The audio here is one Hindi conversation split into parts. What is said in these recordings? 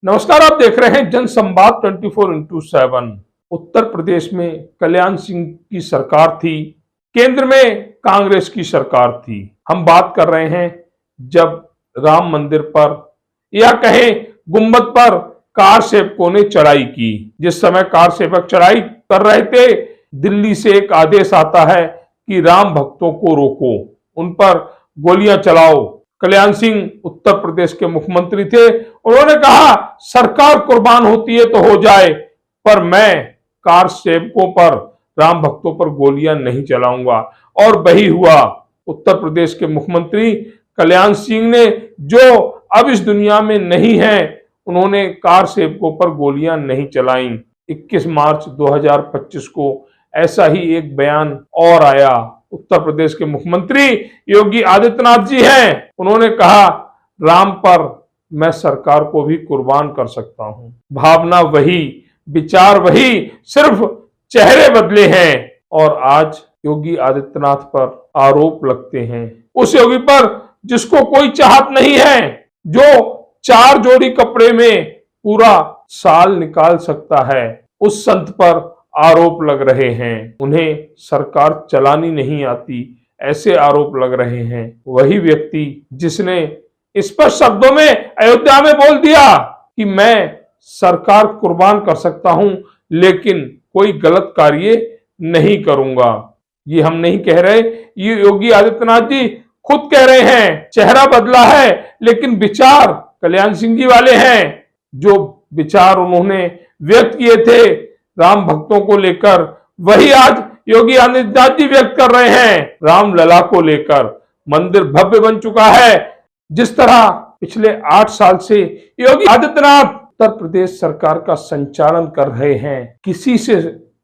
नमस्कार, आप देख रहे हैं जनसंवाद 24x7। उत्तर प्रदेश में कल्याण सिंह की सरकार थी, केंद्र में कांग्रेस की सरकार थी। हम बात कर रहे हैं जब राम मंदिर पर या कहें गुंबद पर कार सेवकों ने चढ़ाई की। जिस समय कार सेवक चढ़ाई कर रहे थे, दिल्ली से एक आदेश आता है कि राम भक्तों को रोको, उन पर गोलियां चलाओ। कल्याण सिंह उत्तर प्रदेश के मुख्यमंत्री थे। उन्होंने कहा सरकार कुर्बान होती है तो हो जाए, पर मैं कार सेवकों पर, राम भक्तों पर गोलियां नहीं चलाऊंगा। और वही हुआ। उत्तर प्रदेश के मुख्यमंत्री कल्याण सिंह ने, जो अब इस दुनिया में नहीं है, उन्होंने कार सेवकों पर गोलियां नहीं चलाई। 21 मार्च 2025 को ऐसा ही एक बयान और आया। उत्तर प्रदेश के मुख्यमंत्री योगी आदित्यनाथ जी हैं। उन्होंने कहा राम पर मैं सरकार को भी कुर्बान कर सकता हूं। भावना वही, विचार वही, सिर्फ चेहरे बदले हैं। और आज योगी आदित्यनाथ पर आरोप लगते हैं। उस योगी पर जिसको कोई चाहत नहीं है, जो 4 जोड़ी कपड़े में पूरा साल निकाल सकता है, उस संत पर आरोप लग रहे हैं। उन्हें सरकार चलानी नहीं आती, ऐसे आरोप लग रहे हैं। वही व्यक्ति जिसने स्पष्ट शब्दों में अयोध्या में बोल दिया कि मैं सरकार कुर्बान कर सकता हूं, लेकिन कोई गलत कार्य नहीं करूंगा। ये हम नहीं कह रहे, ये योगी आदित्यनाथ जी खुद कह रहे हैं। चेहरा बदला है, लेकिन विचार कल्याण सिंह जी वाले हैं। जो विचार उन्होंने व्यक्त किए थे राम भक्तों को लेकर, वही आज योगी आदित्यनाथ जी व्यक्त कर रहे हैं। राम लला को लेकर मंदिर भव्य बन चुका है। जिस तरह पिछले 8 साल से योगी आदित्यनाथ उत्तर प्रदेश सरकार का संचालन कर रहे हैं, किसी से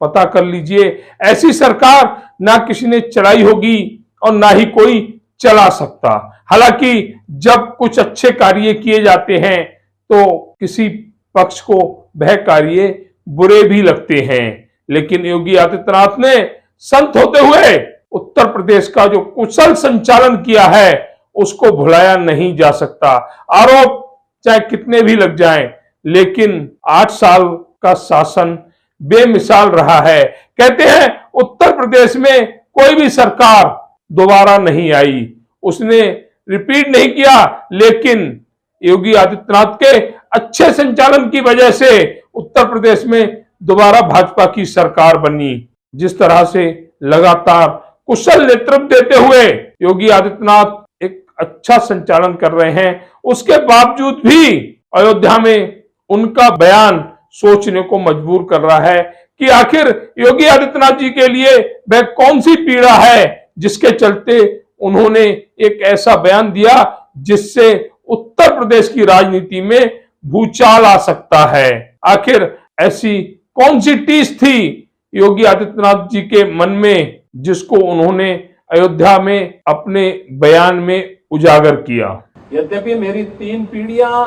पता कर लीजिए, ऐसी सरकार ना किसी ने चलाई होगी और ना ही कोई चला सकता। हालांकि जब कुछ अच्छे कार्य किए जाते हैं तो किसी पक्ष को वह कार्य बुरे भी लगते हैं, लेकिन योगी आदित्यनाथ ने संत होते हुए उत्तर प्रदेश का जो कुशल संचालन किया है, उसको भुलाया नहीं जा सकता। आरोप चाहे कितने भी लग जाएं, लेकिन 8 साल का शासन बेमिसाल रहा है। कहते हैं उत्तर प्रदेश में कोई भी सरकार दोबारा नहीं आई, उसने रिपीट नहीं किया, लेकिन योगी आदित्यनाथ के अच्छे संचालन की वजह से उत्तर प्रदेश में दोबारा भाजपा की सरकार बनी। जिस तरह से लगातार कुशल नेतृत्व देते हुए योगी आदित्यनाथ एक अच्छा संचालन कर रहे हैं, उसके बावजूद भी अयोध्या में उनका बयान सोचने को मजबूर कर रहा है कि आखिर योगी आदित्यनाथ जी के लिए वह कौन सी पीड़ा है जिसके चलते उन्होंने एक ऐसा बयान दिया जिससे उत्तर प्रदेश की राजनीति में भूचाल आ सकता है। आखिर ऐसी कौन सी टीस थी योगी आदित्यनाथ जी के मन में जिसको उन्होंने अयोध्या में अपने बयान में उजागर किया। यद्यपि मेरी 3 पीढ़ियां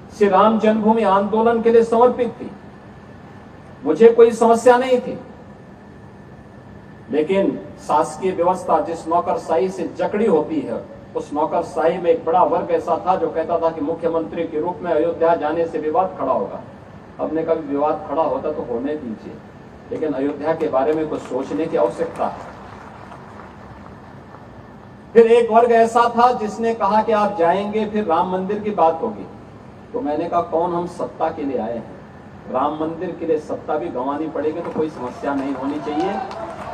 श्री राम जन्मभूमि आंदोलन के लिए समर्पित थी, मुझे कोई समस्या नहीं थी, लेकिन शासकीय व्यवस्था जिस नौकरशाही से जकड़ी होती है, उस नौकरशाही में एक बड़ा वर्ग ऐसा था जो कहता था कि मुख्यमंत्री के रूप में अयोध्या जाने से विवाद खड़ा होगा। हमने कभी विवाद खड़ा होता तो होने दीजिए, लेकिन अयोध्या के बारे में कुछ सोचने की आवश्यकता है। फिर एक वर्ग ऐसा था जिसने कहा कि आप जाएंगे फिर राम मंदिर की बात होगी। तो मैंने कहा कौन हम सत्ता के लिए आए हैं, राम मंदिर के लिए सत्ता भी गंवानी पड़ेगी तो कोई समस्या नहीं होनी चाहिए।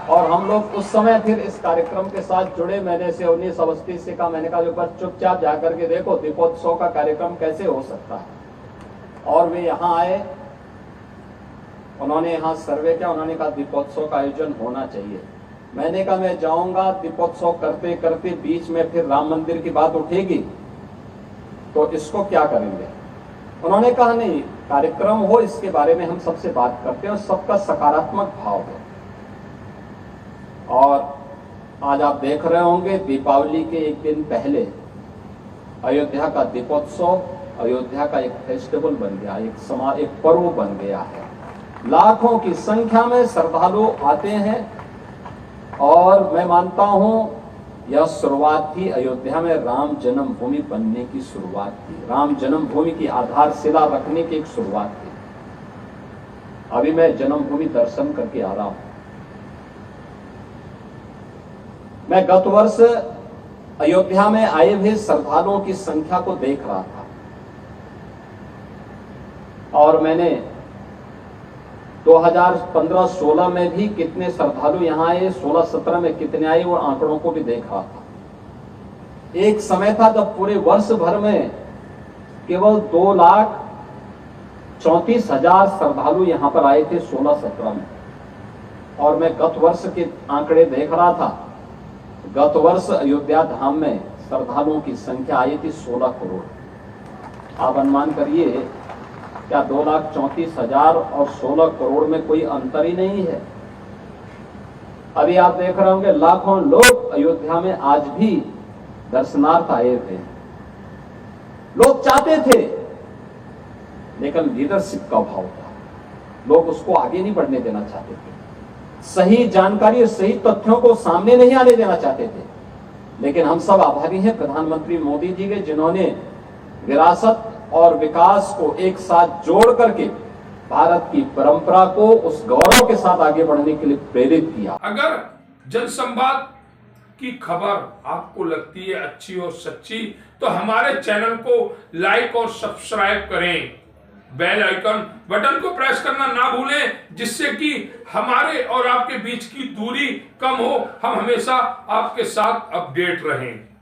और हम लोग उस समय फिर इस कार्यक्रम के साथ जुड़े। मैंने से 19 अवस्थी से कहा, मैंने कहा एक बार चुपचाप जाकर के देखो दीपोत्सव का कार्यक्रम कैसे हो सकता है। और वे यहाँ आए, उन्होंने यहाँ सर्वे किया, उन्होंने कहा दीपोत्सव का आयोजन होना चाहिए। मैंने कहा मैं जाऊंगा, दीपोत्सव करते करते बीच में फिर राम मंदिर की बात उठेगी तो इसको क्या करेंगे। उन्होंने कहा नहीं, कार्यक्रम हो इसके बारे में हम सबसे बात करते हैं और सबका सकारात्मक भाव हो। और आज आप देख रहे होंगे दीपावली के एक दिन पहले अयोध्या का दीपोत्सव अयोध्या का एक फेस्टिवल बन गया, एक पर्व बन गया है। लाखों की संख्या में श्रद्धालु आते हैं और मैं मानता हूं यह शुरुआत थी अयोध्या में राम जन्मभूमि बनने की शुरुआत थी, राम जन्मभूमि की आधारशिला रखने की एक शुरुआत थी। अभी मैं जन्मभूमि दर्शन करके आ रहा हूं। मैं गत वर्ष अयोध्या में आए हुए श्रद्धालुओं की संख्या को देख रहा था और मैंने 2015-16 में भी कितने श्रद्धालु यहां आए, 16-17 में कितने आए, वो आंकड़ों को भी देख रहा था। एक समय था जब पूरे वर्ष भर में केवल 2,34,000 श्रद्धालु यहां पर आए थे 16-17 में, और मैं गत वर्ष के आंकड़े देख रहा था। गत वर्ष अयोध्या धाम में श्रद्धालुओं की संख्या आई थी 16 करोड़। आप अनुमान करिए, क्या 2,34,000 और 16 करोड़ में कोई अंतर ही नहीं है? अभी आप देख रहे होंगे लाखों लोग अयोध्या में आज भी दर्शनार्थ आए थे। लोग चाहते थे, लेकिन लीडरशिप का अभाव था। लोग उसको आगे नहीं बढ़ने देना चाहते थे, सही जानकारी और सही तथ्यों को सामने नहीं आने देना चाहते थे। लेकिन हम सब आभारी हैं प्रधानमंत्री मोदी जी के, जिन्होंने विरासत और विकास को एक साथ जोड़ करके भारत की परंपरा को उस गौरव के साथ आगे बढ़ने के लिए प्रेरित किया। अगर जनसंवाद की खबर आपको लगती है अच्छी और सच्ची, तो हमारे चैनल को लाइक और सब्सक्राइब करें। बेल आइकन बटन को प्रेस करना ना भूलें, जिससे कि हमारे और आपके बीच की दूरी कम हो, हम हमेशा आपके साथ अपडेट रहें।